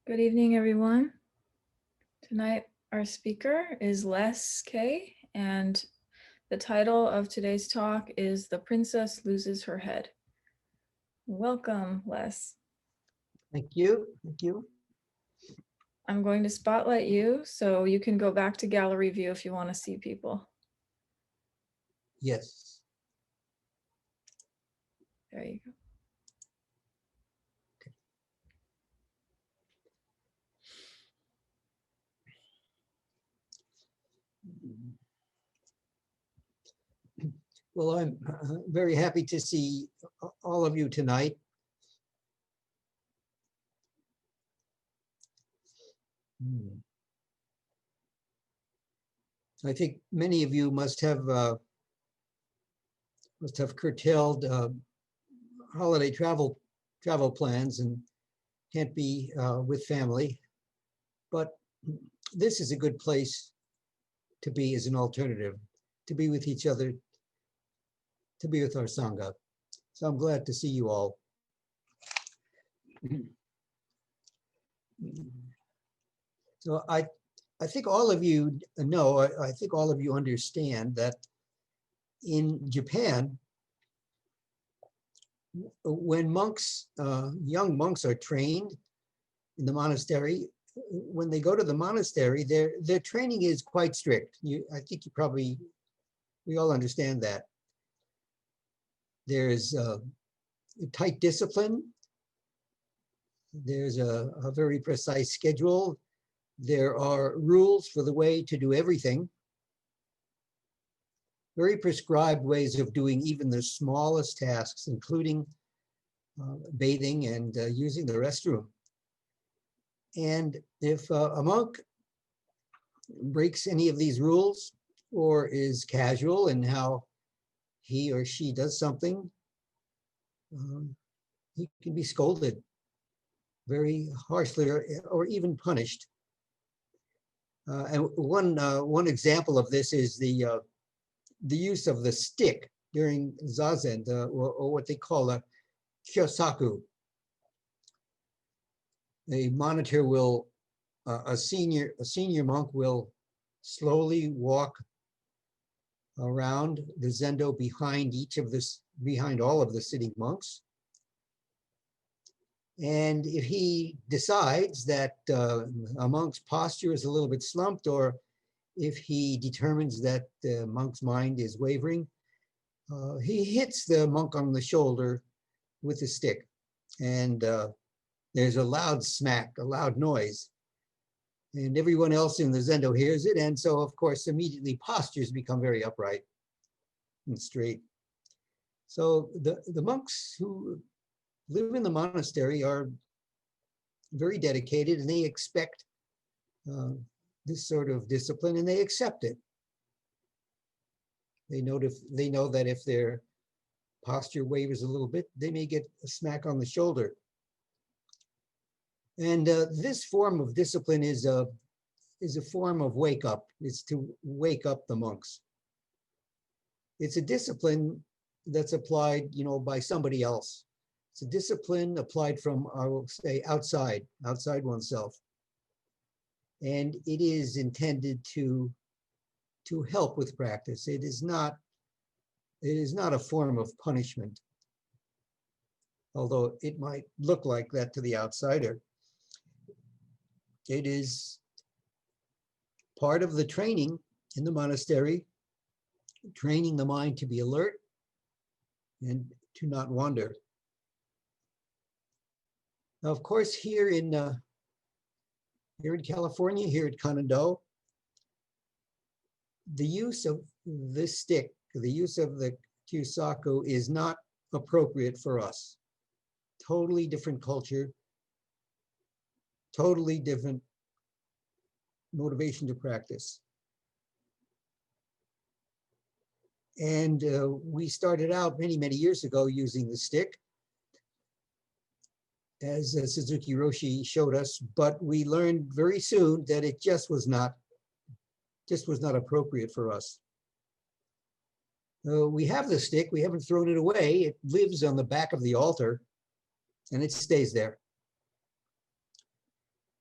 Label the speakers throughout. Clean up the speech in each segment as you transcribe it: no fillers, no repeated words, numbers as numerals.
Speaker 1: Good evening, everyone. Tonight, our speaker is Kaye, and the title of today's talk is The Princess Loses Her Head. Welcome, Les.
Speaker 2: Thank you. Thank you.
Speaker 1: I'm going to spotlight you so you can go back to gallery view if you want to see people.
Speaker 2: Yes.
Speaker 1: There you go.
Speaker 2: Well, I'm very happy to see all of you tonight. I think many of you must have curtailed holiday travel plans and can't be with family. But this is a good place to be as an alternative, to be with each other, to be with our Sangha. So I'm glad to see you all. So I think all of you know, I think all of you understand that in Japan, when monks, young monks are trained in the monastery, when they go to the monastery, their training is quite strict. I think we all understand that. There's a tight discipline. There's a very precise schedule. There are rules for the way to do everything. Very prescribed ways of doing even the smallest tasks, including bathing and using the restroom. And if a monk breaks any of these rules or is casual in how he or she does something, he can be scolded very harshly or even punished. And one example of this is the use of the stick during zazen, or what they call a kyosaku. A monitor will, a senior monk will slowly walk around the zendo behind all of the sitting monks. And if he decides that a monk's posture is a little bit slumped, or if he determines that the monk's mind is wavering, he hits the monk on the shoulder with a stick. And there's a loud smack, a loud noise. And everyone else in the zendo hears it. And so, of course, immediately postures become very upright and straight. So the monks who live in the monastery are very dedicated, and they expect this sort of discipline, and they accept it. They know that if their posture wavers a little bit, they may get a smack on the shoulder. And this form of discipline is a form of wake up. It's to wake up the monks. It's a discipline that's applied, by somebody else. It's a discipline applied from, I will say, outside oneself. And it is intended to help with practice. It is not a form of punishment, although it might look like that to the outsider. It is part of the training in the monastery, training the mind to be alert and to not wander. Now, of course, here in California, here at Kanado, the use of this stick, the use of the kyosaku is not appropriate for us. Totally different culture, totally different motivation to practice. And we started out many, many years ago using the stick, as Suzuki Roshi showed us, but we learned very soon that it just was not appropriate for us. We have the stick, we haven't thrown it away. It lives on the back of the altar and it stays there.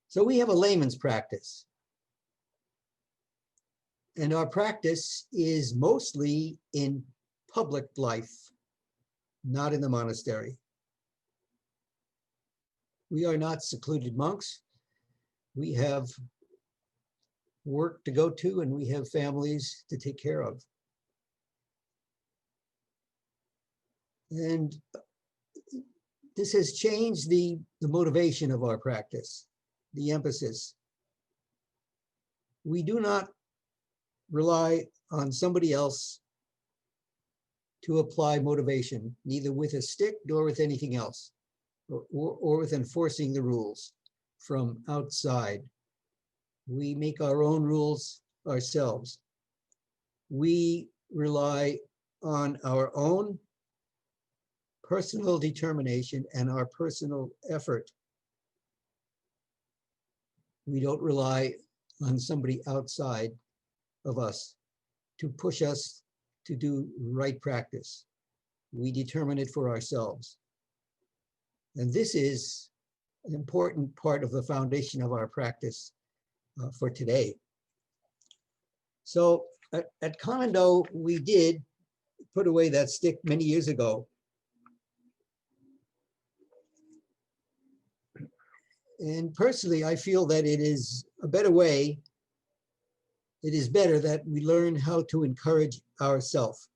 Speaker 2: So we have a layman's practice. And our practice is mostly in public life, not in the monastery. We are not secluded monks. We have work to go to, and we have families to take care of. And this has changed the motivation of our practice, the emphasis. We do not rely on somebody else to apply motivation, neither with a stick nor with anything else, or with enforcing the rules from outside. We make our own rules ourselves. We rely on our own personal determination and our personal effort. We don't rely on somebody outside of us to push us to do right practice. We determine it for ourselves. And this is an important part of the foundation of our practice for today. So at Commando, we did put away that stick many years ago. And personally, I feel that it is a better way. It is better that we learn how to encourage ourselves,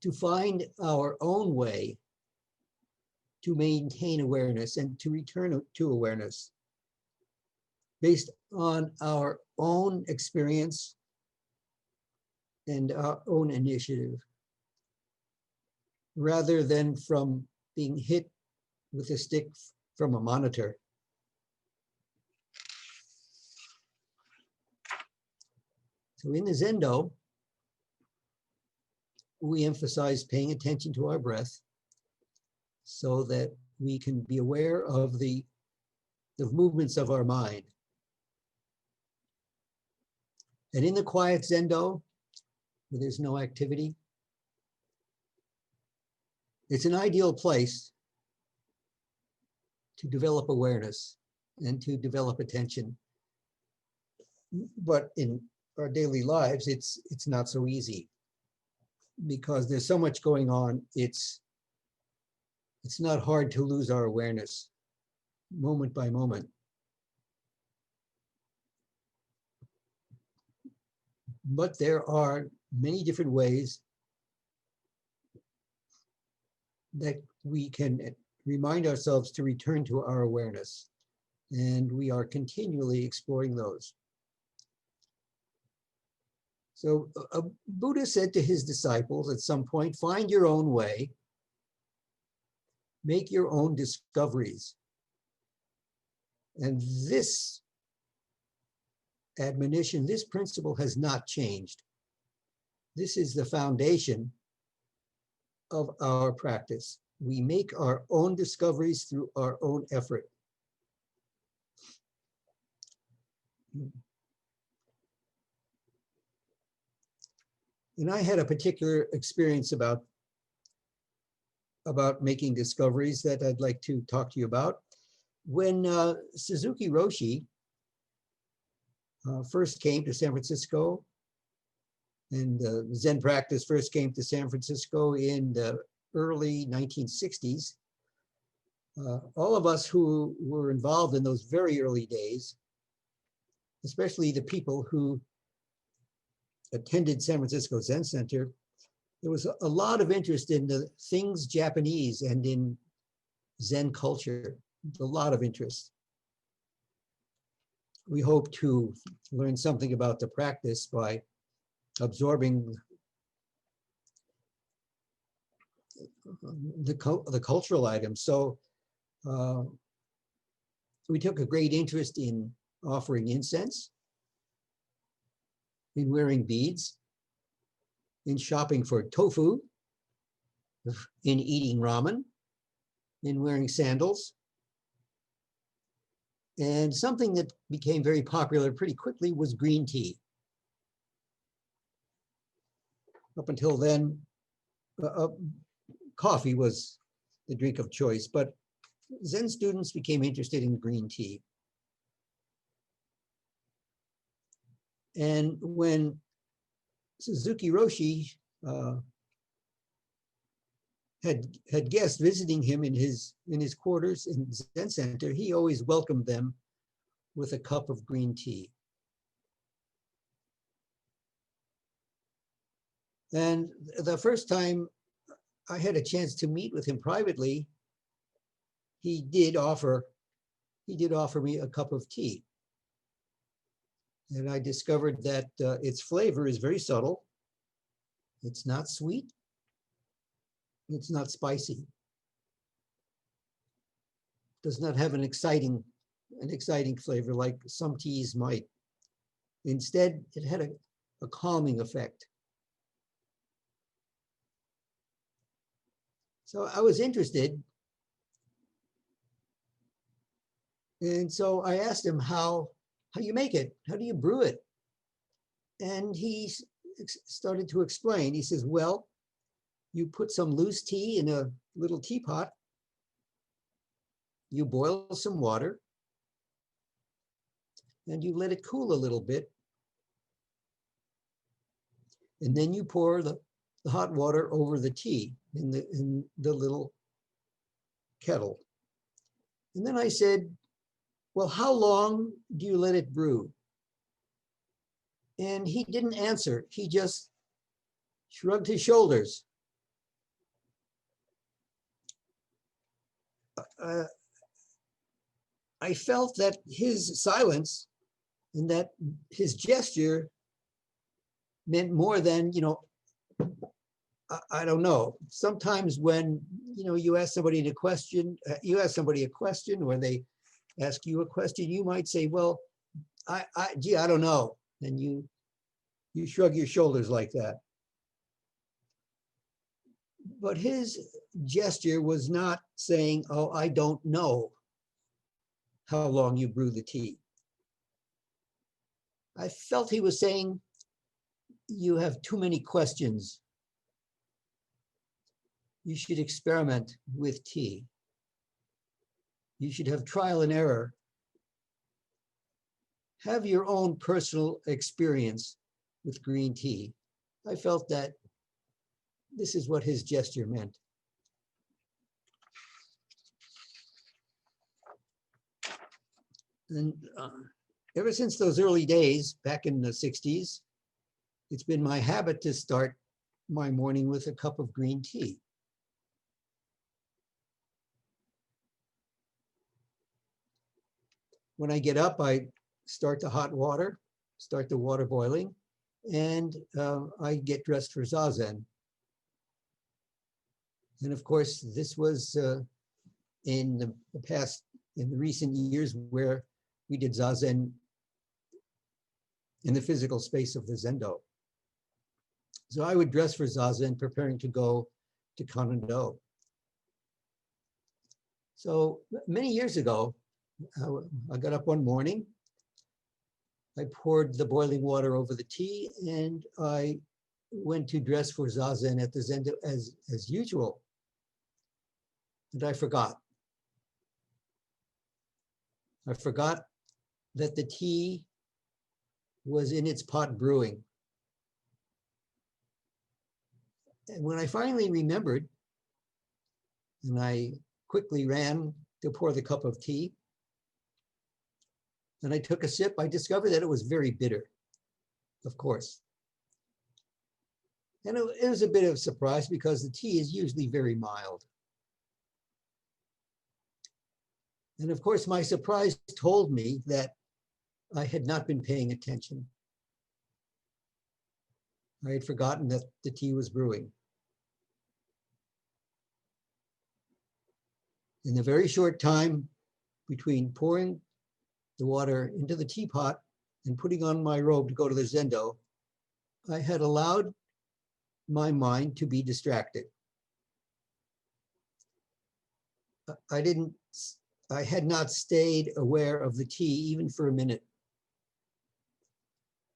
Speaker 2: to find our own way to maintain awareness and to return to awareness based on our own experience and our own initiative, rather than from being hit with a stick from a monitor. So in the Zendo, we emphasize paying attention to our breath so that we can be aware of the movements of our mind. And in the quiet Zendo, where there's no activity, it's an ideal place to develop awareness and to develop attention. But in our daily lives, it's not so easy because there's so much going on. It's not hard to lose our awareness moment by moment. But there are many different ways that we can remind ourselves to return to our awareness. And we are continually exploring those. So a Buddha said to his disciples at some point, find your own way, make your own discoveries. And this admonition, this principle has not changed. This is the foundation of our practice. We make our own discoveries through our own effort. And I had a particular experience about making discoveries that I'd like to talk to you about. When Suzuki Roshi first came to San Francisco, and Zen practice first came to San Francisco in the early 1960s, all of us who were involved in those very early days, especially the people who attended San Francisco Zen Center, there was a lot of interest in the things Japanese and in Zen culture, a lot of interest. We hope to learn something about the practice by absorbing the cultural items. So we took a great interest in offering incense, in wearing beads, in shopping for tofu, in eating ramen, in wearing sandals. And something that became very popular pretty quickly was green tea. Up until then, coffee was the drink of choice, but Zen students became interested in green tea. And when Suzuki Roshi had guests visiting him in his quarters in Zen Center, he always welcomed them with a cup of green tea. And the first time I had a chance to meet with him privately, he did offer me a cup of tea. And I discovered that its flavor is very subtle. It's not sweet. It's not spicy. Does not have an exciting flavor like some teas might. Instead, it had a calming effect. So I was interested. And so I asked him how you make it, how do you brew it? And he started to explain. He says, well, you put some loose tea in a little teapot, you boil some water, and you let it cool a little bit. And then you pour the hot water over the tea in the little kettle. And then I said, well, how long do you let it brew? And he didn't answer. He just shrugged his shoulders. I felt that his silence and that his gesture meant more than, I don't know. Sometimes when, you ask somebody a question, or they ask you a question, you might say, well, I don't know. And you shrug your shoulders like that. But his gesture was not saying, oh, I don't know how long you brew the tea. I felt he was saying, you have too many questions. You should experiment with tea. You should have trial and error. Have your own personal experience with green tea. I felt that this is what his gesture meant. And ever since those early days, back in the 60s, it's been my habit to start my morning with a cup of green tea. When I get up, I start the hot water, start the water boiling, and I get dressed for Zazen. And of course, this was in the recent years where we did Zazen in the physical space of the Zendo. So I would dress for Zazen, preparing to go to Kannon-do. So many years ago, I got up one morning, I poured the boiling water over the tea, and I went to dress for Zazen at the Zendo as usual. And I forgot. I forgot that the tea was in its pot brewing. And when I finally remembered, and I quickly ran to pour the cup of tea, and I took a sip, I discovered that it was very bitter, of course. And it was a bit of a surprise because the tea is usually very mild. And of course, my surprise told me that I had not been paying attention. I had forgotten that the tea was brewing. In the very short time between pouring the water into the teapot and putting on my robe to go to the Zendo, I had allowed my mind to be distracted. I had not stayed aware of the tea even for a minute.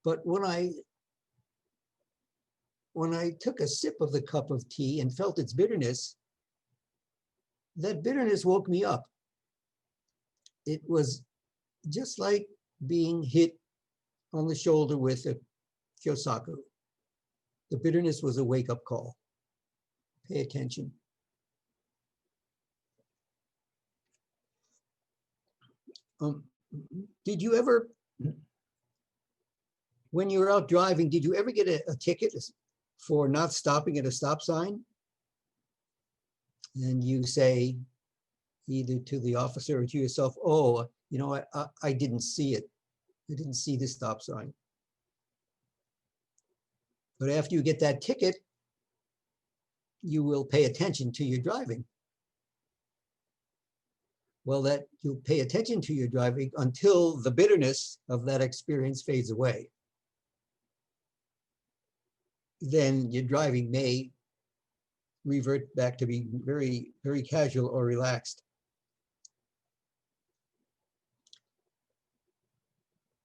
Speaker 2: But when I took a sip of the cup of tea and felt its bitterness, that bitterness woke me up. it was just like being hit on the shoulder with a kyosaku. The bitterness was a wake-up call. Pay attention. Did you ever, when you were out driving, did you ever get a ticket for not stopping at a stop sign? And you say either to the officer or to yourself, oh, you know, I didn't see it. I didn't see the stop sign. But after you get that ticket, you will pay attention to your driving. Well, that you'll pay attention to your driving until the bitterness of that experience fades away. Then your driving may revert back to be very, very casual or relaxed.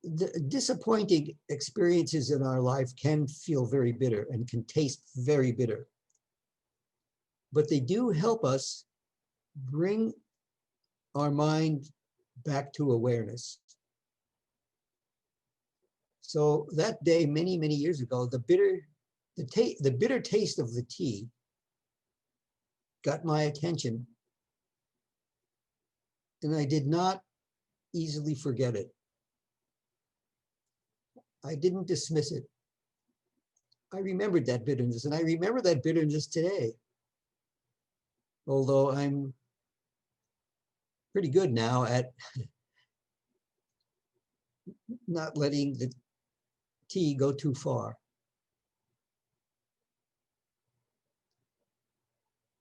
Speaker 2: The disappointing experiences in our life can feel very bitter and can taste very bitter. But they do help us bring our mind back to awareness. So that day, many, many years ago, the bitter taste of the tea got my attention, and I did not easily forget it. I didn't dismiss it. I remembered that bitterness, and I remember that bitterness today. Although I'm pretty good now at not letting the tea go too far.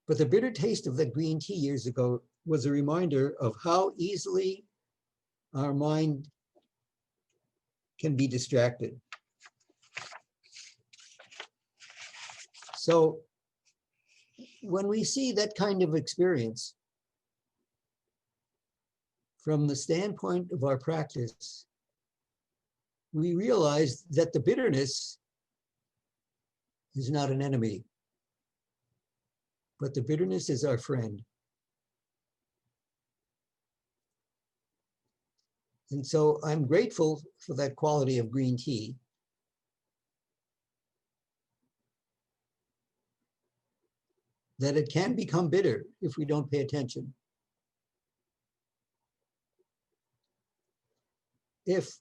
Speaker 2: But the bitter taste of that green tea years ago was a reminder of how easily our mind can be distracted. So when we see that kind of experience from the standpoint of our practice, we realize that the bitterness is not an enemy, but the bitterness is our friend. And so I'm grateful for that quality of green tea. That it can become bitter if we don't pay attention. If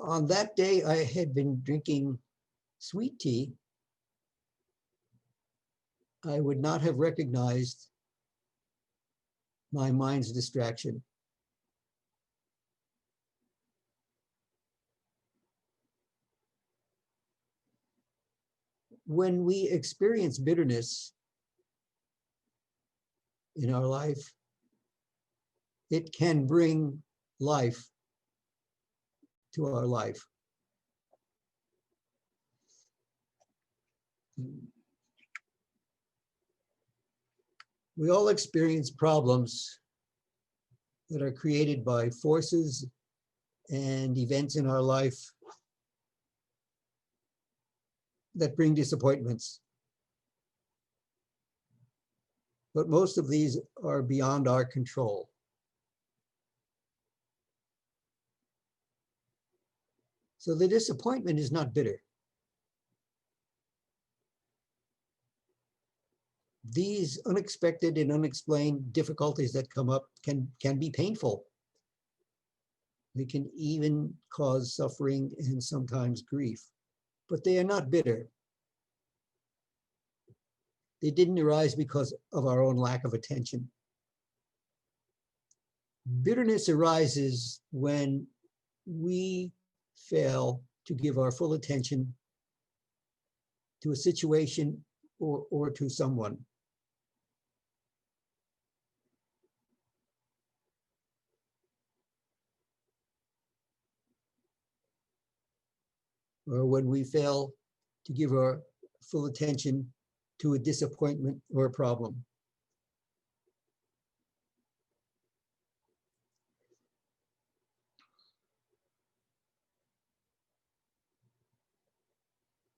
Speaker 2: on that day I had been drinking sweet tea, I would not have recognized my mind's distraction. When we experience bitterness in our life, it can bring life to our life. We all experience problems that are created by forces and events in our life that bring disappointments. But most of these are beyond our control. So the disappointment is not bitter. These unexpected and unexplained difficulties that come up can be painful. They can even cause suffering and sometimes grief, but they are not bitter. They didn't arise because of our own lack of attention. Bitterness arises when we fail to give our full attention to a situation or to someone. Or when we fail to give our full attention to a disappointment or a problem.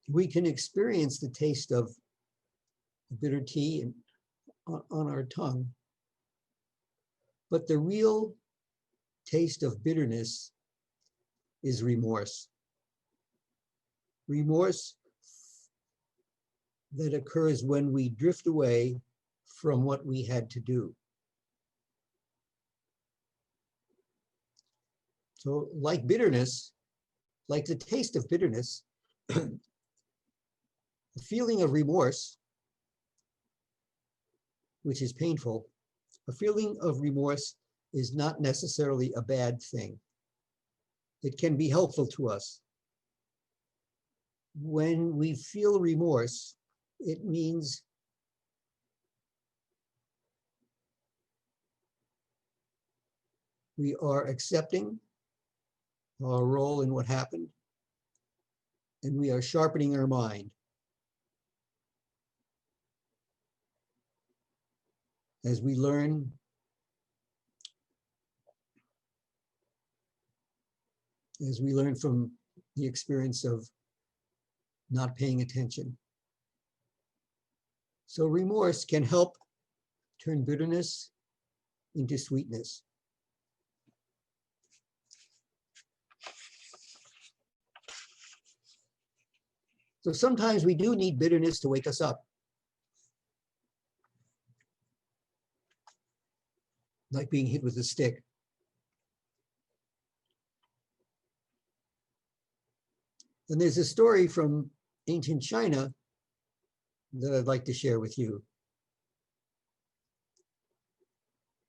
Speaker 2: We can experience the taste of bitter tea on our tongue, but the real taste of bitterness is remorse. Remorse that occurs when we drift away from what we had to do. So like bitterness, like the taste of bitterness, the feeling of remorse, which is painful, a feeling of remorse is not necessarily a bad thing. It can be helpful to us. When we feel remorse, it means we are accepting our role in what happened, and we are sharpening our mind. As we learn from the experience of not paying attention. So remorse can help turn bitterness into sweetness. So sometimes we do need bitterness to wake us up. Like being hit with a stick. And there's a story from ancient China that I'd like to share with you.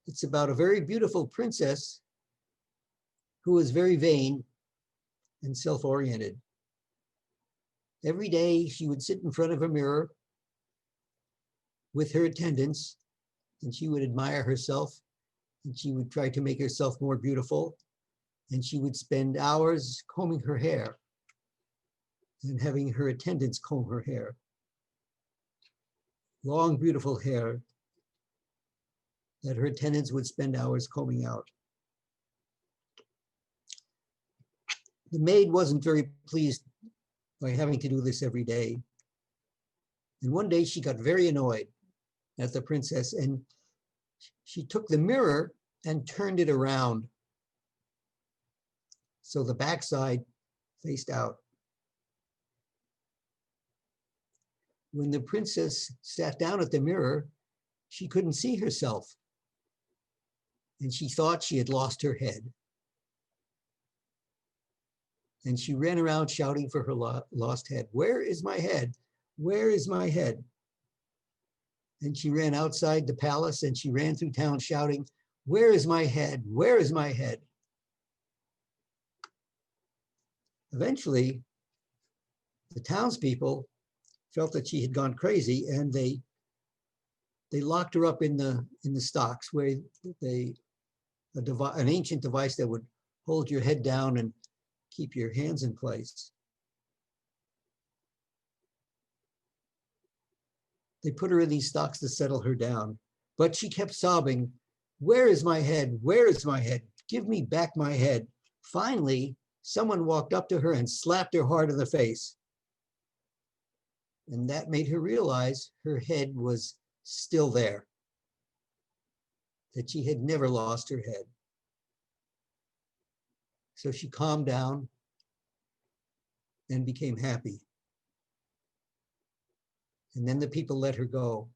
Speaker 2: It's about a very beautiful princess who was very vain and self-oriented. Every day she would sit in front of a mirror with her attendants, and she would admire herself, and she would try to make herself more beautiful, and she would spend hours combing her hair and having her attendants comb her hair. Long, beautiful hair that her attendants would spend hours combing out. The maid wasn't very pleased by having to do this every day. And one day she got very annoyed at the princess, and she took the mirror and turned it around so the backside faced out. When the princess sat down at the mirror, she couldn't see herself, and she thought she had lost her head. And she ran around shouting for her lost head. Where is my head? Where is my head? And she ran outside the palace, and she ran through town shouting, where is my head? Where is my head? Eventually, the townspeople felt that she had gone crazy, and they locked her up in the stocks, where an ancient device that would hold your head down and keep your hands in place. They put her in these stocks to settle her down, but she kept sobbing, where is my head? Where is my head? Give me back my head. Finally, someone walked up to her and slapped her hard in the face. And that made her realize her head was still there, that she had never lost her head. So she calmed down and became happy. And then the people let her go.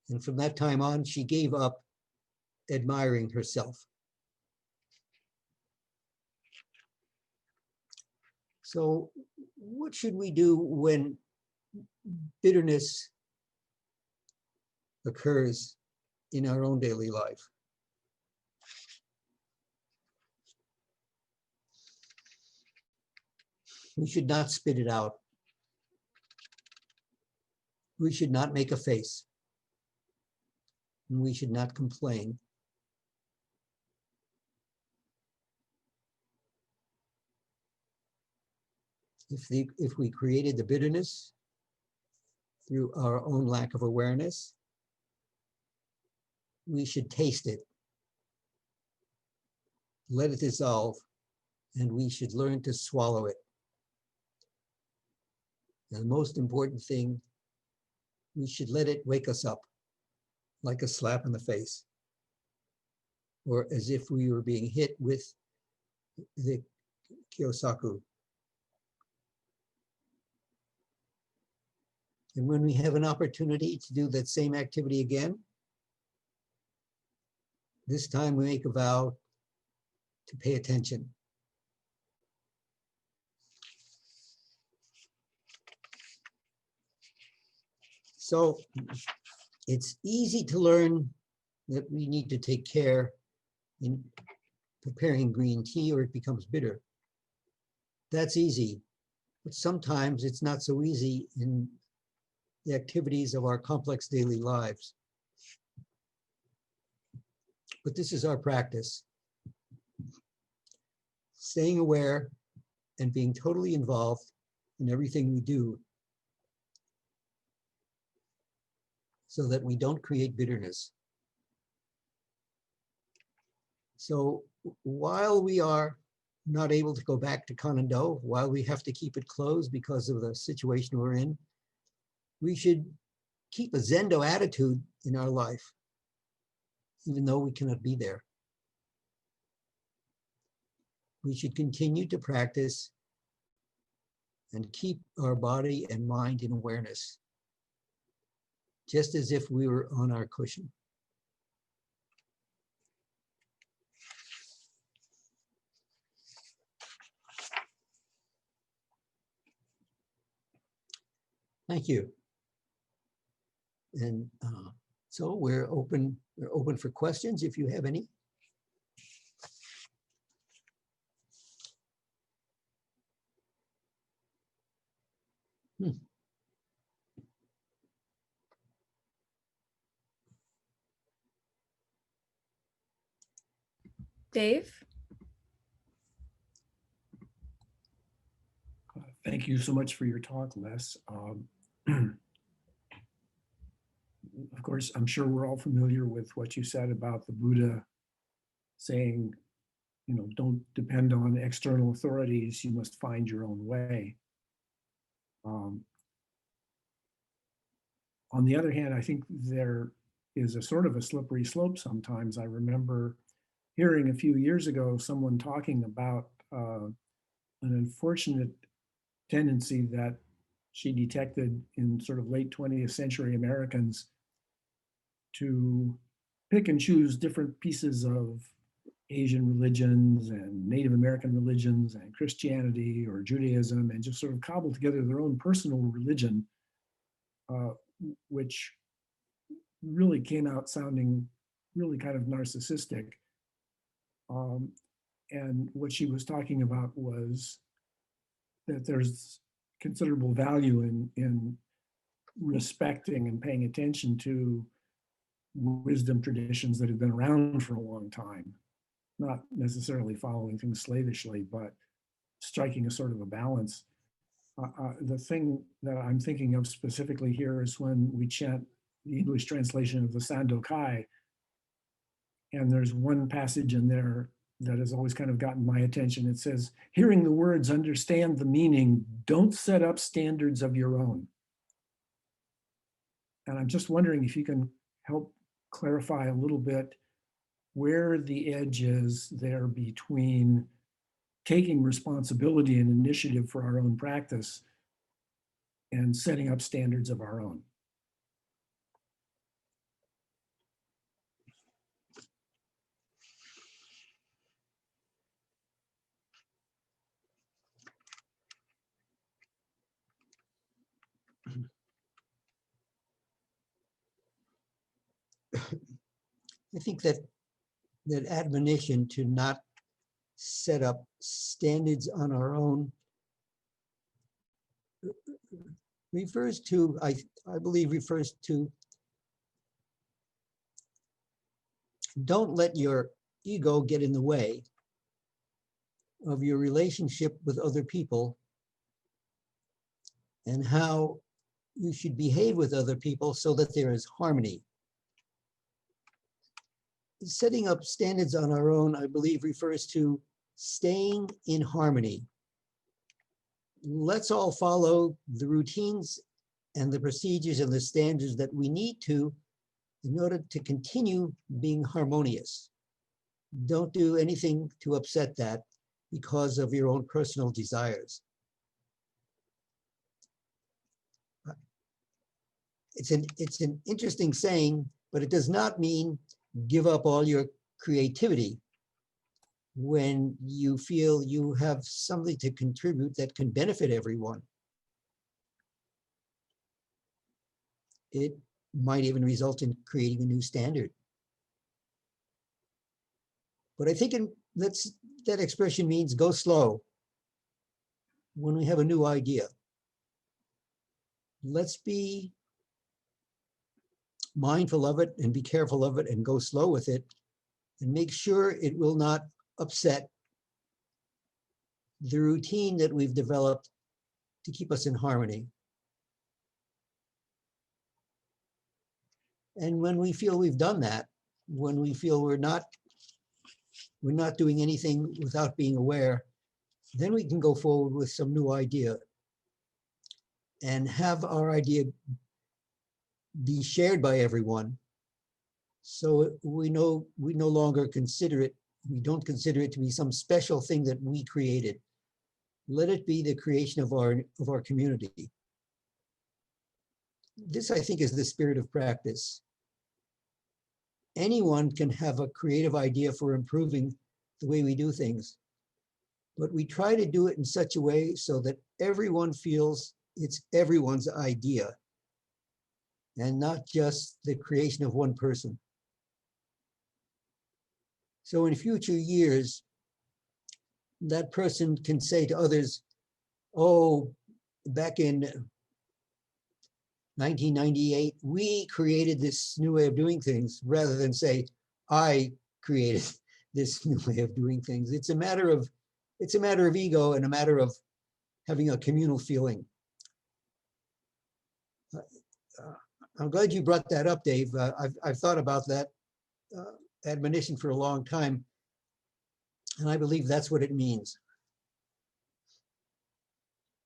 Speaker 2: And from that time on, she gave up admiring herself. So what should we do when bitterness occurs in our own daily life? We should not spit it out. We should not make a face. And we should not complain. If we created the bitterness through our own lack of awareness, we should taste it, let it dissolve, and we should learn to swallow it. And the most important thing, we should let it wake us up like a slap in the face. or as if we were being hit with the Kyosaku. And when we have an opportunity to do that same activity again, this time we make a vow to pay attention. So it's easy to learn that we need to take care in preparing green tea or it becomes bitter. That's easy, but sometimes it's not so easy in the activities of our complex daily lives. But this is our practice. Staying aware and being totally involved in everything we do so that we don't create bitterness. So while we are not able to go back to Kannon-do, while we have to keep it closed because of the situation we're in, we should keep a Zendo attitude in our life, even though we cannot be there. We should continue to practice and keep our body and mind in awareness, just as if we were on our cushion. Thank you. And so we're open for questions if you have any.
Speaker 1: Dave?
Speaker 3: Thank you so much for your talk, Les. Of course, I'm sure we're all familiar with what you said about the Buddha saying, you know, don't depend on external authorities, you must find your own way. On the other hand, I think there is a sort of a slippery slope sometimes. I remember hearing a few years ago someone talking about an unfortunate tendency that she detected in sort of late 20th century Americans to pick and choose different pieces of Asian religions and Native American religions and Christianity or Judaism and just sort of cobble together their own personal religion, which really came out sounding really kind of narcissistic. And what she was talking about was that there's considerable value in respecting and paying attention to wisdom traditions that have been around for a long time, not necessarily following things slavishly, but striking a sort of a balance. The thing that I'm thinking of specifically here is when we chant the English translation of the Sandokai, and there's one passage in there that has always kind of gotten my attention. It says, hearing the words, understand the meaning, don't set up standards of your own. And I'm just wondering if you can help clarify a little bit where the edge is there between taking responsibility and initiative for our own practice and setting up standards of our own.
Speaker 2: I think that admonition to not set up standards on our own refers to, I believe refers to, don't let your ego get in the way of your relationship with other people and how you should behave with other people so that there is harmony. Setting up standards on our own, I believe, refers to staying in harmony. Let's all follow the routines and the procedures and the standards that we need to in order to continue being harmonious. Don't do anything to upset that because of your own personal desires. It's an interesting saying, but it does not mean give up all your creativity when you feel you have something to contribute that can benefit everyone. It might even result in creating a new standard. But I think that expression means go slow when we have a new idea. Let's be mindful of it and be careful of it and go slow with it and make sure it will not upset the routine that we've developed to keep us in harmony. And when we feel we've done that, when we feel we're not doing anything without being aware, then we can go forward with some new idea and have our idea be shared by everyone. So we no longer consider it, we don't consider it to be some special thing that we created. Let it be the creation of our community. This, I think, is the spirit of practice. Anyone can have a creative idea for improving the way we do things, but we try to do it in such a way so that everyone feels it's everyone's idea and not just the creation of one person. So in future years, that person can say to others, oh, back in 1998, we created this new way of doing things, rather than say, I created this new way of doing things. It's a matter of ego and a matter of having a communal feeling. I'm glad you brought that up, Dave. I've thought about that admonition for a long time, and I believe that's what it means.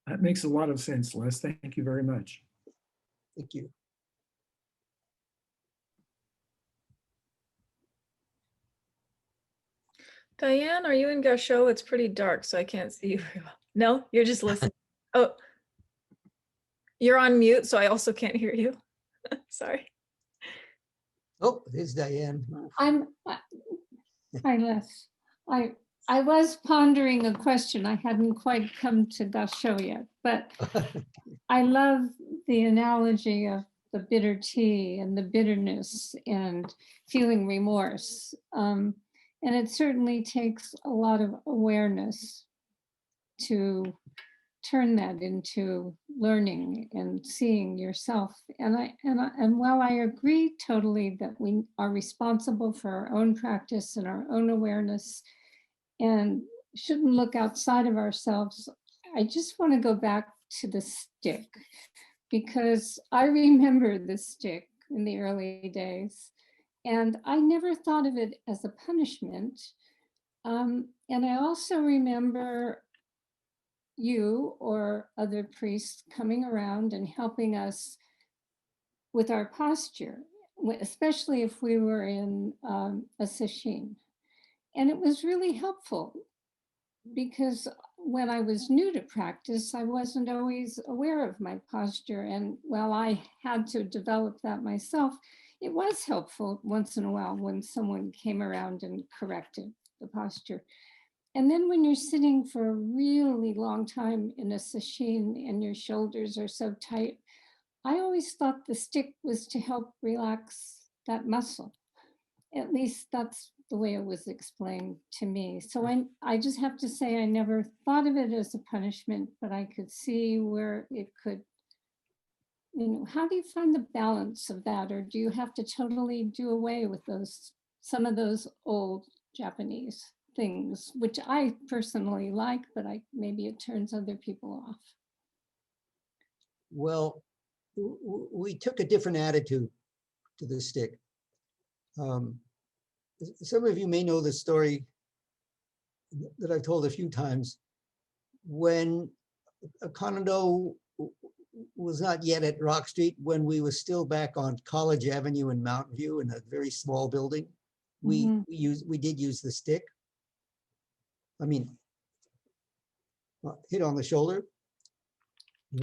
Speaker 3: That makes a lot of sense, Les. Thank you very much.
Speaker 2: Thank you.
Speaker 1: Diane, are you in Gaucho? It's pretty dark, so I can't see you very well. No, you're just listening. Oh, you're on mute, so I also can't hear you. Sorry.
Speaker 2: Oh, there's Diane.
Speaker 4: Hi, Les. I was pondering a question. I hadn't quite come to Gaucho yet, but I love the analogy of the bitter tea and the bitterness and feeling remorse. And it certainly takes a lot of awareness to turn that into learning and seeing yourself. And while I agree totally that we are responsible for our own practice and our own awareness and shouldn't look outside of ourselves, I just want to go back to the stick, because I remember the stick in the early days, and I never thought of it as a punishment. And I also remember you or other priests coming around and helping us with our posture, especially if we were in a sesshin. And it was really helpful, because when I was new to practice, I wasn't always aware of my posture. And while I had to develop that myself, it was helpful once in a while when someone came around and corrected the posture. And then when you're sitting for a really long time in a sesshin and your shoulders are so tight, I always thought the stick was to help relax that muscle. At least that's the way it was explained to me. So I just have to say, I never thought of it as a punishment, but I could see where it could, how do you find the balance of that? Or do you have to totally do away with some of those old Japanese things, which I personally like, but maybe it turns other people off?
Speaker 2: Well, we took a different attitude to the stick. Some of you may know the story that I've told a few times. When Kanado was not yet at Rock Street, when we were still back on College Avenue in Mountain View in a very small building,
Speaker 4: Mhm.
Speaker 2: we did use the stick. I mean, hit on the shoulder.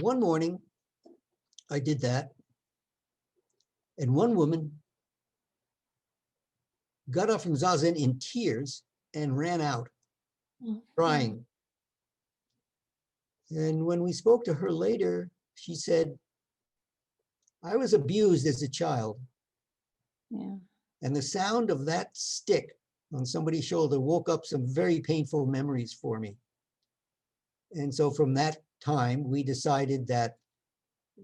Speaker 2: One morning, I did that, and one woman got up from zazen in tears and ran out,
Speaker 4: Oh,
Speaker 2: crying. And when we spoke to her later, she said, I was abused as a child,
Speaker 4: yeah.
Speaker 2: and the sound of that stick on somebody's shoulder woke up some very painful memories for me. And so from that time, we decided that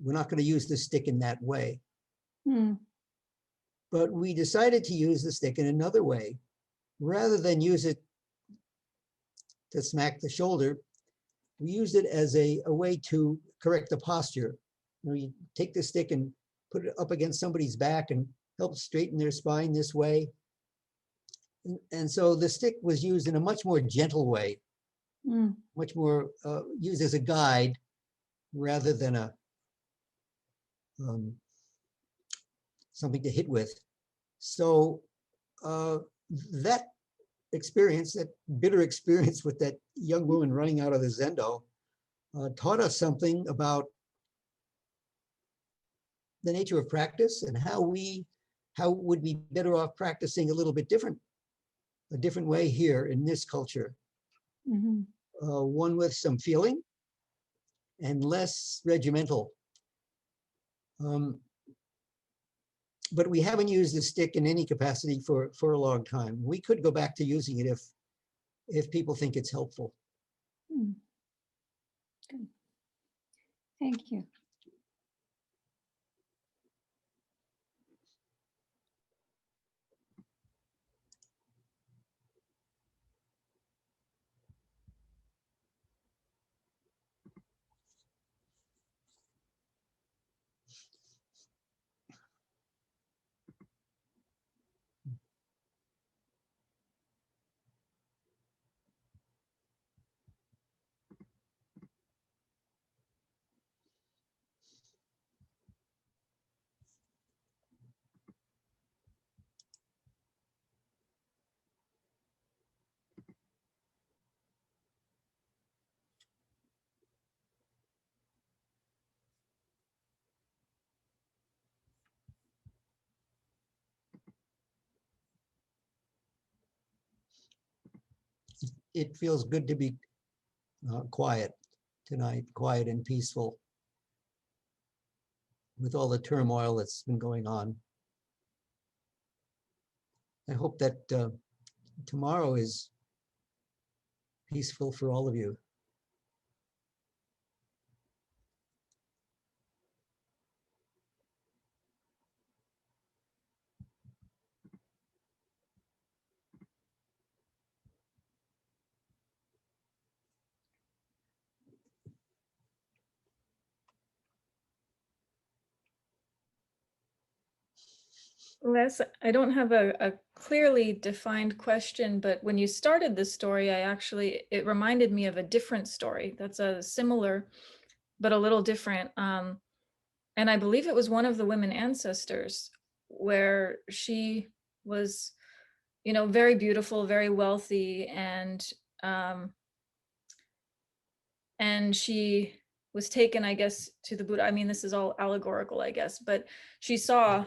Speaker 2: we're not going to use the stick in that way.
Speaker 4: Hmm.
Speaker 2: But we decided to use the stick in another way. Rather than use it to smack the shoulder, we used it as a way to correct the posture. You take the stick and put it up against somebody's back and help straighten their spine this way. And so the stick was used in a much more gentle way,
Speaker 4: Hmm.
Speaker 2: much more used as a guide rather than a something to hit with. So that experience, that bitter experience with that young woman running out of the zendo, taught us something about the nature of practice and how would we be better off practicing a little bit different, a different way here in this culture,
Speaker 4: Mhm.
Speaker 2: one with some feeling and less regimental. But we haven't used the stick in any capacity for a long time. We could go back to using it if people think it's helpful.
Speaker 4: Hmm. Good. Thank you.
Speaker 2: It feels good to be quiet tonight, quiet and peaceful with all the turmoil that's been going on. I hope that tomorrow is peaceful for all of you.
Speaker 1: Les, I don't have a clearly defined question, but when you started this story, it reminded me of a different story that's a similar, but a little different. And I believe it was one of the women ancestors where she was, very beautiful, very wealthy, um, and she was taken, I guess, to the Buddha. I mean, this is all allegorical, I guess, but she saw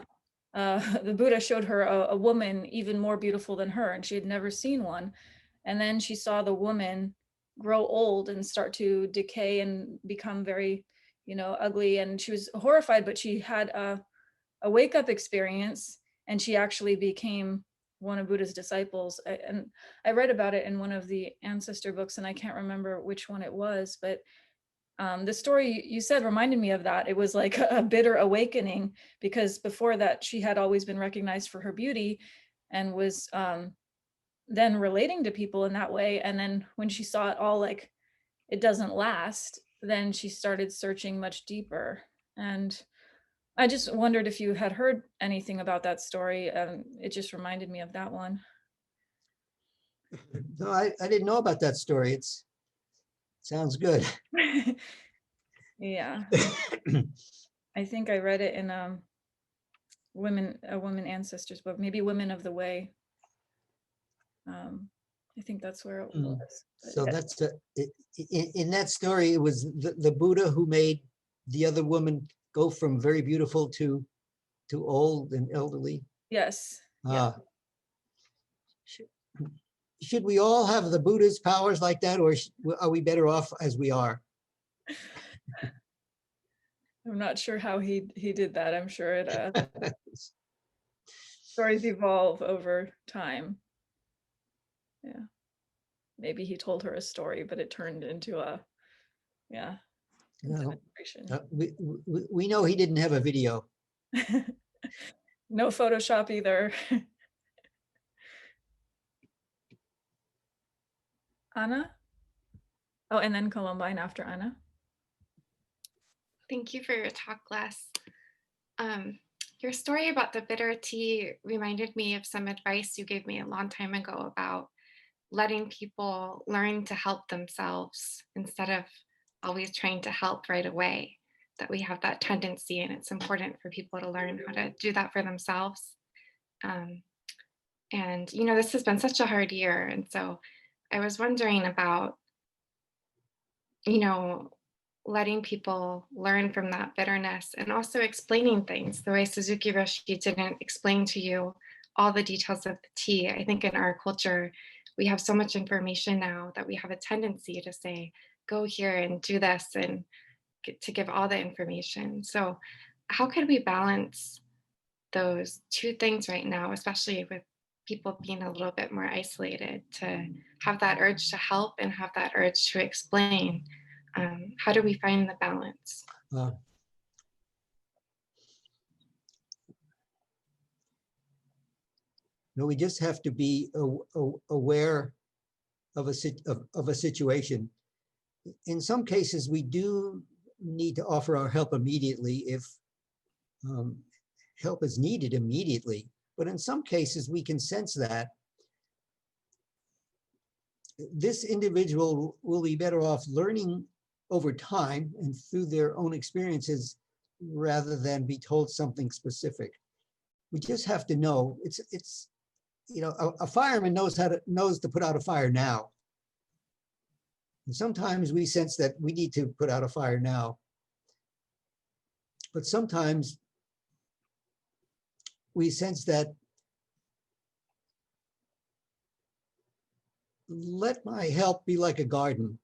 Speaker 1: the Buddha showed her a woman even more beautiful than her, and she had never seen one. And then she saw the woman grow old and start to decay and become very, ugly. And she was horrified, but she had a wake up experience, and she actually became one of Buddha's disciples. And I read about it in one of the ancestor books, and I can't remember which one it was, but the story you said reminded me of that. It was like a bitter awakening, because before that she had always been recognized for her beauty and was then relating to people in that way. And then when she saw it all, like, it doesn't last, then she started searching much deeper. And I just wondered if you had heard anything about that story. It just reminded me of that one.
Speaker 2: No, I didn't know about that story. Sounds good.
Speaker 1: Yeah, I think I read it in a women ancestors book, maybe Women of the Way. I think that's where it
Speaker 2: Mm.
Speaker 1: was. But
Speaker 2: So
Speaker 1: yeah.
Speaker 2: that's in that story, it was the Buddha who made the other woman go from very beautiful to old and elderly.
Speaker 1: Yes. Yeah.
Speaker 2: Sh- Should we all have the Buddha's powers like that, or are we better off as we are?
Speaker 1: I'm not sure how he did that. I'm sure it stories evolve over time. Yeah. Maybe he told her a story, but it turned into a
Speaker 2: No,
Speaker 1: demonstration.
Speaker 2: we know he didn't have a video.
Speaker 1: No Photoshop either. Anna? Oh, and then Columbine after Anna.
Speaker 5: Thank you for your talk, Les. Your story about the bitter tea reminded me of some advice you gave me a long time ago about letting people learn to help themselves instead of always trying to help right away. That we have that tendency, and it's important for people to learn how to do that for themselves. And this has been such a hard year, and so I was wondering about letting people learn from that bitterness and also explaining things the way Suzuki Roshi didn't explain to you all the details of the tea. I think in our culture, we have so much information now that we have a tendency to say, go here and do this, and to give all the information. So how could we balance those two things right now, especially with people being a little bit more isolated, to have that urge to help and have that urge to explain? How do we find the balance?
Speaker 2: No, we just have to be aware of a situation. In some cases, we do need to offer our help immediately if help is needed immediately. But in some cases, we can sense that this individual will be better off learning over time and through their own experiences rather than be told something specific. We just have to know it's a fireman knows to put out a fire now. And sometimes we sense that we need to put out a fire now. But sometimes we sense that let my help be like a garden.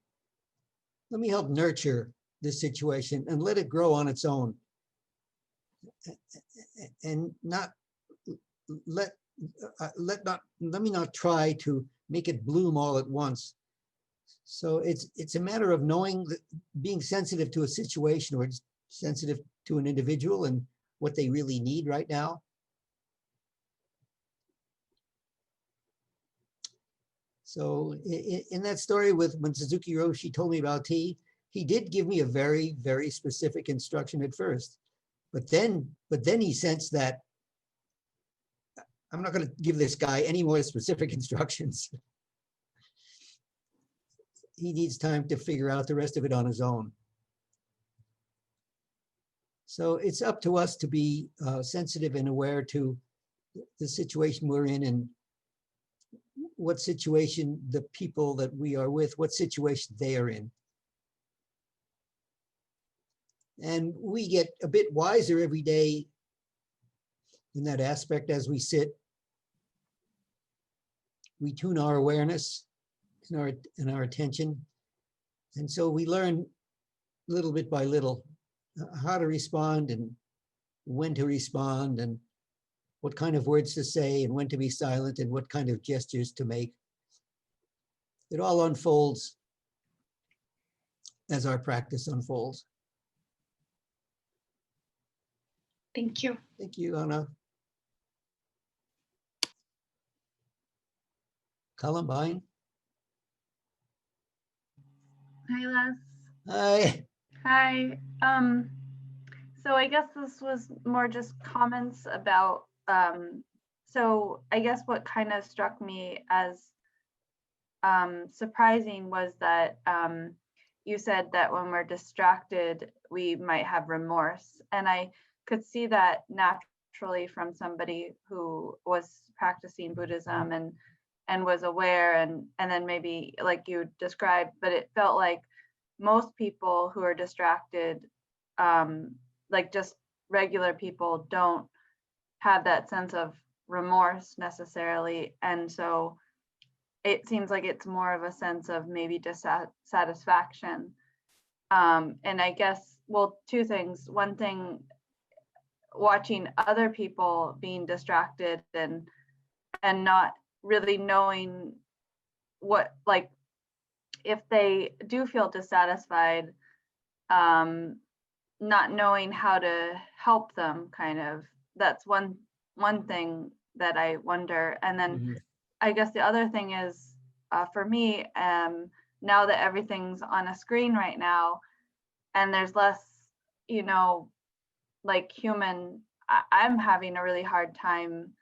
Speaker 2: Let me help nurture this situation and let it grow on its own. And not let me not try to make it bloom all at once. So it's a matter of knowing that being sensitive to a situation or sensitive to an individual and what they really need right now. So in that story when Suzuki Roshi told me about tea, he did give me a very, very specific instruction at first. But then he sensed that I'm not going to give this guy any more specific instructions. He needs time to figure out the rest of it on his own. So it's up to us to be sensitive and aware to the situation we're in and what situation the people that we are with, what situation they are in. And we get a bit wiser every day in that aspect as we sit. We tune our awareness and our attention. And so we learn little bit by little how to respond and when to respond and what kind of words to say and when to be silent and what kind of gestures to make. It all unfolds as our practice unfolds.
Speaker 5: Thank you.
Speaker 2: Thank you, Anna. Columbine.
Speaker 6: Hi, Les.
Speaker 2: Hi.
Speaker 6: Hi. So I guess this was more just comments about, so I guess what kind of struck me as surprising was that you said that when we're distracted, we might have remorse. And I could see that naturally from somebody who was practicing Buddhism and and was aware, and then maybe like you described, but it felt like most people who are distracted, like just regular people, don't have that sense of remorse necessarily. And so it seems like it's more of a sense of maybe dissatisfaction. And I guess, well, two things. One thing, watching other people being distracted and not really knowing what, like, if they do feel dissatisfied, not knowing how to help them, kind of. That's one thing that I wonder. And then I guess the other thing is, for me, now that everything's on a screen right now, and there's less, you know, like human, I'm having a really hard time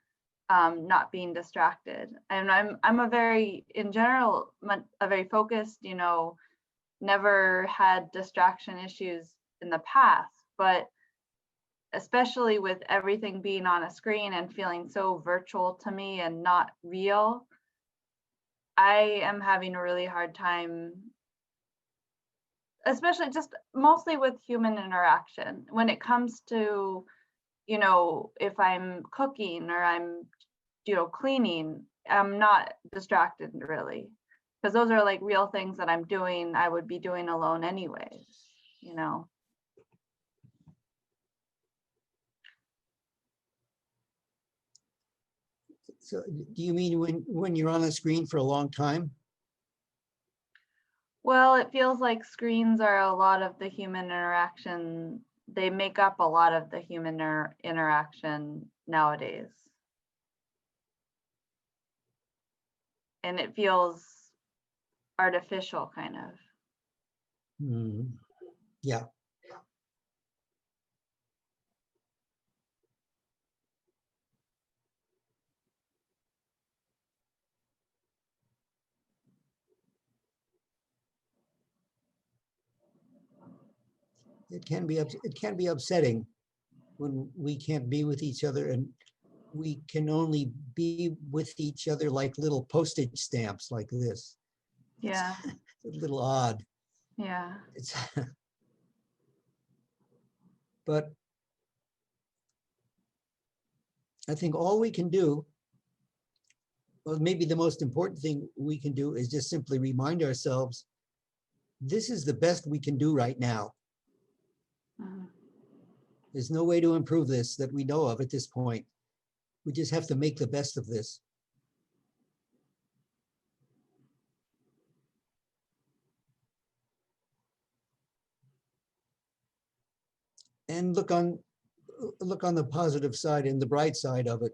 Speaker 6: not being distracted. And I'm a very, in general, a very focused, you know, never had distraction issues in the past, but especially with everything being on a screen and feeling so virtual to me and not real, I am having a really hard time, especially just mostly with human interaction. When it comes to, you know, if I'm cooking or I'm, you know, cleaning, I'm not distracted really, because those are like real things that I'm doing, I would be doing alone anyways, you know.
Speaker 2: So do you mean when you're on the screen for a long time?
Speaker 6: Well, it feels like screens are a lot of the human interaction. They make up a lot of the human interaction nowadays. And it feels artificial, kind of.
Speaker 2: Yeah. It can be upsetting when we can't be with each other, and we can only be with each other like little postage stamps like this.
Speaker 6: Yeah.
Speaker 2: It's a little odd.
Speaker 6: Yeah.
Speaker 2: It's but I think all we can do, well, maybe the most important thing we can do, is just simply remind ourselves, this is the best we can do right now. There's no way to improve this that we know of at this point. We just have to make the best of this. And look on the positive side and the bright side of it.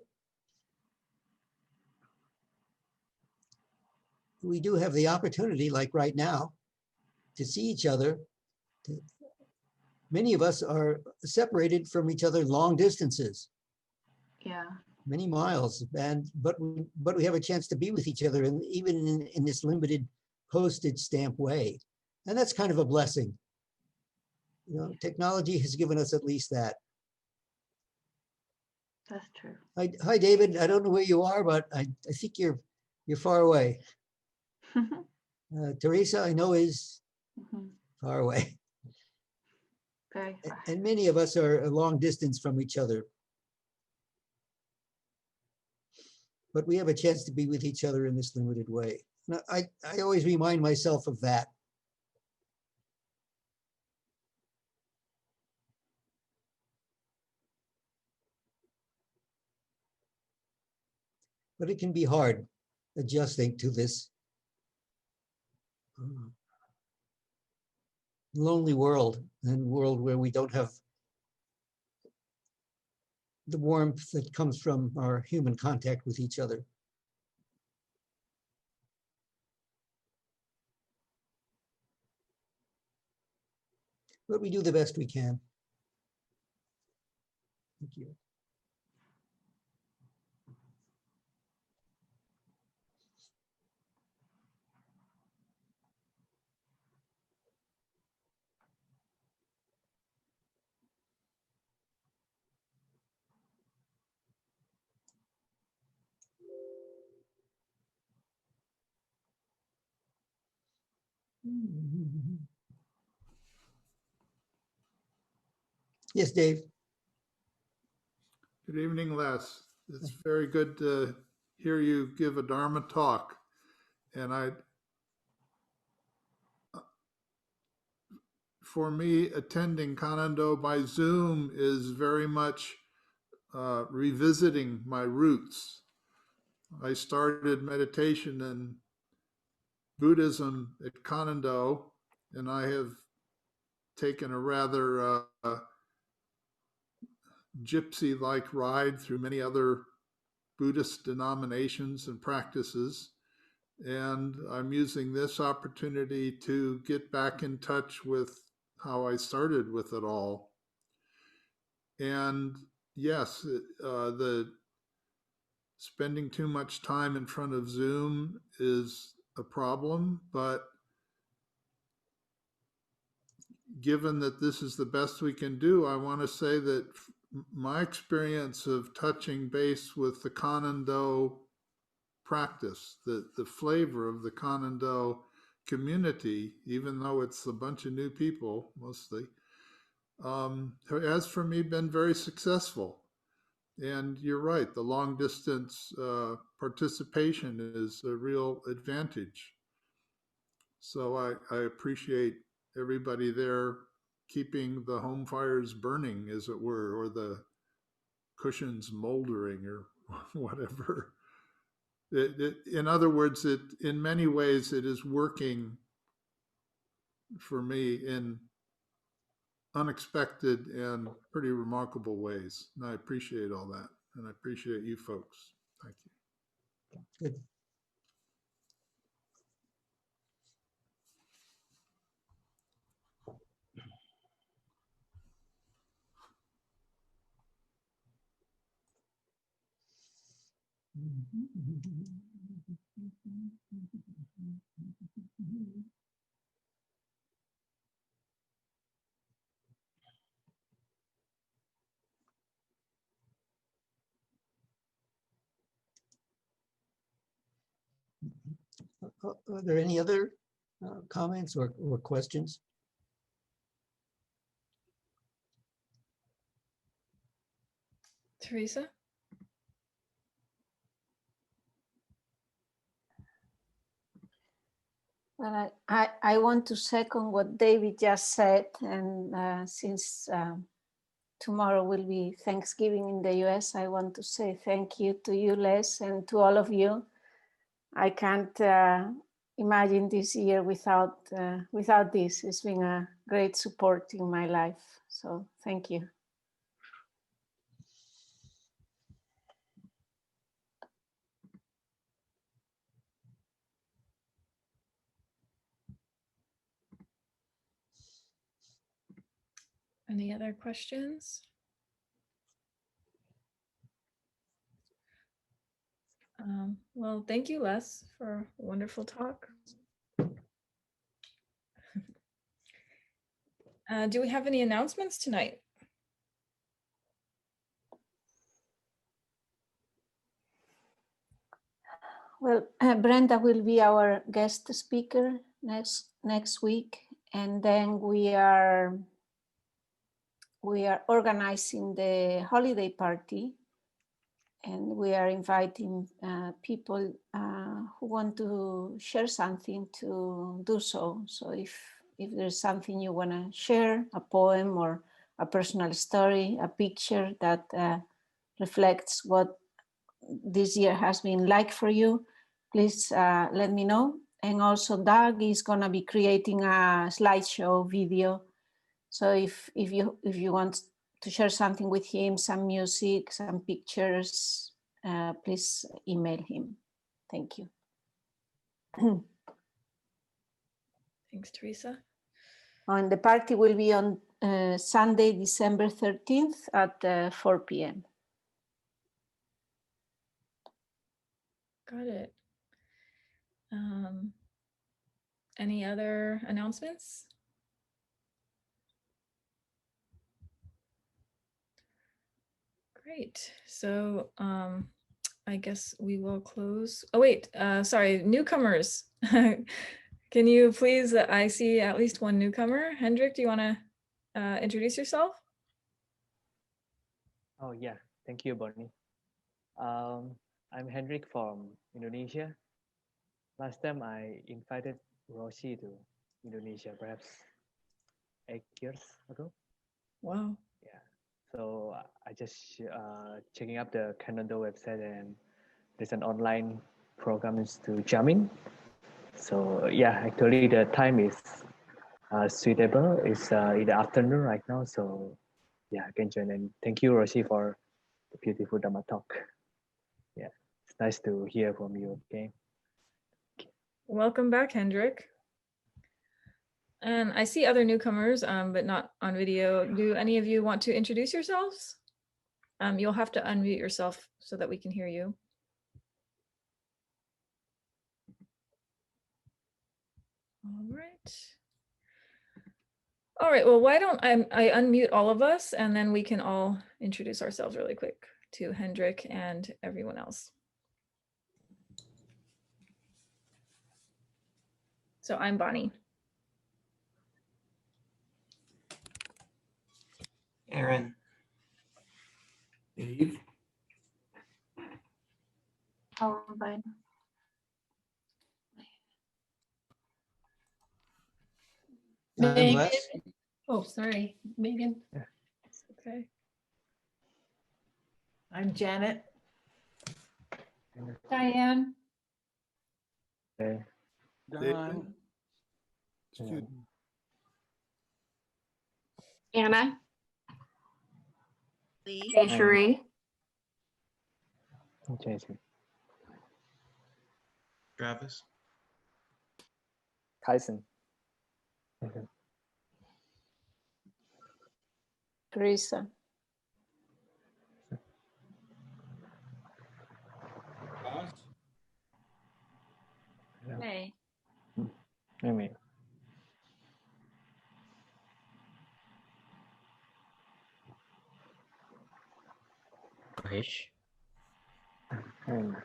Speaker 2: We do have the opportunity, like right now, to see each other. Many of us are separated from each other long distances.
Speaker 6: Yeah.
Speaker 2: Many miles, but we have a chance to be with each other, and even in this limited postage stamp way. And that's kind of a blessing. You know, technology has given us at least that.
Speaker 6: That's true.
Speaker 2: Hi, David. I don't know where you are, but I think you're far away. Teresa, I know, is far away.
Speaker 6: Very far.
Speaker 2: And many of us are a long distance from each other. But we have a chance to be with each other in this limited way. Now, I always remind myself of that. But it can be hard adjusting to this lonely world, and world where we don't have the warmth that comes from our human contact with each other. But we do the best we can. Thank you. Yes, Dave.
Speaker 7: Good evening, Les. It's very good to hear you give a Dharma talk. And for me, attending Kanando by Zoom is very much revisiting my roots. I started meditation in Buddhism at Kanando, and I have taken a rather gypsy-like ride through many other Buddhist denominations and practices. And I'm using this opportunity to get back in touch with how I started with it all. And yes, the spending too much time in front of Zoom is a problem, but given that this is the best we can do, I want to say that my experience of touching base with the Kanando practice, the flavor of the Kanando community, even though it's a bunch of new people mostly, has for me been very successful. And you're right, the long distance participation is a real advantage. So I appreciate everybody there keeping the home fires burning, as it were, or the cushions moldering or whatever. In other words, in many ways, it is working for me in unexpected and pretty remarkable ways. And I appreciate all that. And I appreciate you folks. Thank you.
Speaker 2: Good. Are there any other comments or questions?
Speaker 1: Teresa?
Speaker 4: Well, I want to second what David just said. And since tomorrow will be Thanksgiving in the US, I want to say thank you to you, Les, and to all of you. I can't imagine this year without this. It's been a great support in my life. So thank you.
Speaker 1: Any other questions? Well, thank you, Les, for a wonderful talk. Do we have any announcements tonight?
Speaker 4: Well, Brenda will be our guest speaker next week, and then we are organizing the holiday party, and we are inviting people who want to share something to do so. So if there's something you want to share, a poem or a personal story, a picture that reflects what this year has been like for you, please let me know. And also Doug is going to be creating a slideshow video. So if you want to share something with him, some music, some pictures, please email him. Thank you.
Speaker 1: Thanks, Teresa.
Speaker 4: And the party will be on Sunday, December 13th at 4 p.m.
Speaker 1: Got it. Any other announcements? Great. So I guess we will close. Oh, wait, sorry, newcomers. Can you please, I see at least one newcomer. Hendrik, do you want to introduce yourself?
Speaker 8: Oh yeah, thank you, Bonnie. I'm Hendrik from Indonesia. Last time I invited Roshi to Indonesia, perhaps 8 years ago.
Speaker 1: Wow.
Speaker 8: Yeah. So I just checking up the Canada website, and there's an online program is to jump in. So yeah, actually the time is suitable. It's in the afternoon right now. So yeah, I can join. And thank you, Roshi, for the beautiful Dhamma talk. Yeah, it's nice to hear from you again.
Speaker 1: Welcome back, Hendrik. And I see other newcomers, but not on video. Do any of you want to introduce yourselves? You'll have to unmute yourself so that we can hear you. All right. All right, well, why don't I unmute all of us and then we can all introduce ourselves really quick to Hendrik and everyone else. So I'm Bonnie.
Speaker 9: Aaron.
Speaker 3: Dave.
Speaker 6: Columbine.
Speaker 2: I'm
Speaker 10: Megan.
Speaker 2: Les.
Speaker 10: Oh, sorry, Megan.
Speaker 1: It's okay.
Speaker 10: I'm Janet.
Speaker 4: Diane,
Speaker 8: Okay.
Speaker 7: David? Student.
Speaker 5: Anna,
Speaker 10: Lee.
Speaker 5: Cherie,
Speaker 8: Okay.
Speaker 9: Travis.
Speaker 8: Tyson. Okay.
Speaker 4: Teresa.
Speaker 10: May.
Speaker 8: Amy.
Speaker 9: Mahesh.
Speaker 8: And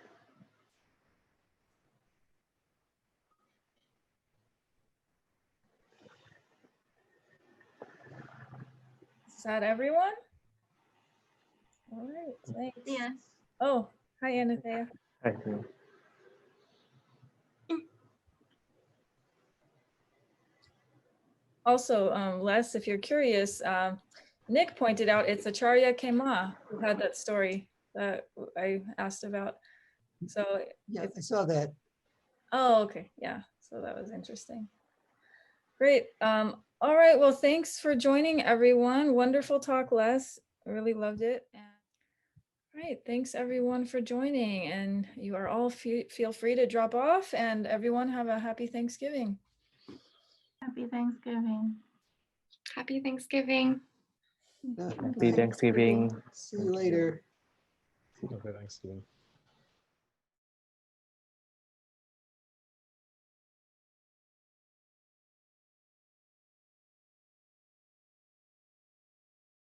Speaker 1: Is that everyone? All right, thanks.
Speaker 10: Yes.
Speaker 1: Oh, hi, Anathea.
Speaker 8: I think.
Speaker 1: Also, Les, if you're curious, Nick pointed out it's Acharya Kema who had that story that I asked about. So,
Speaker 2: Yeah, I saw that.
Speaker 1: oh, okay, yeah. So that was interesting. Great. All right. Well, thanks for joining, everyone. Wonderful talk, Les. I really loved it. And all right, thanks everyone for joining. And you are all feel free to drop off. And everyone have a happy Thanksgiving.
Speaker 6: Happy Thanksgiving.
Speaker 5: happy Thanksgiving.
Speaker 8: Happy Thanksgiving.
Speaker 2: See you later.
Speaker 9: Okay, Thanksgiving.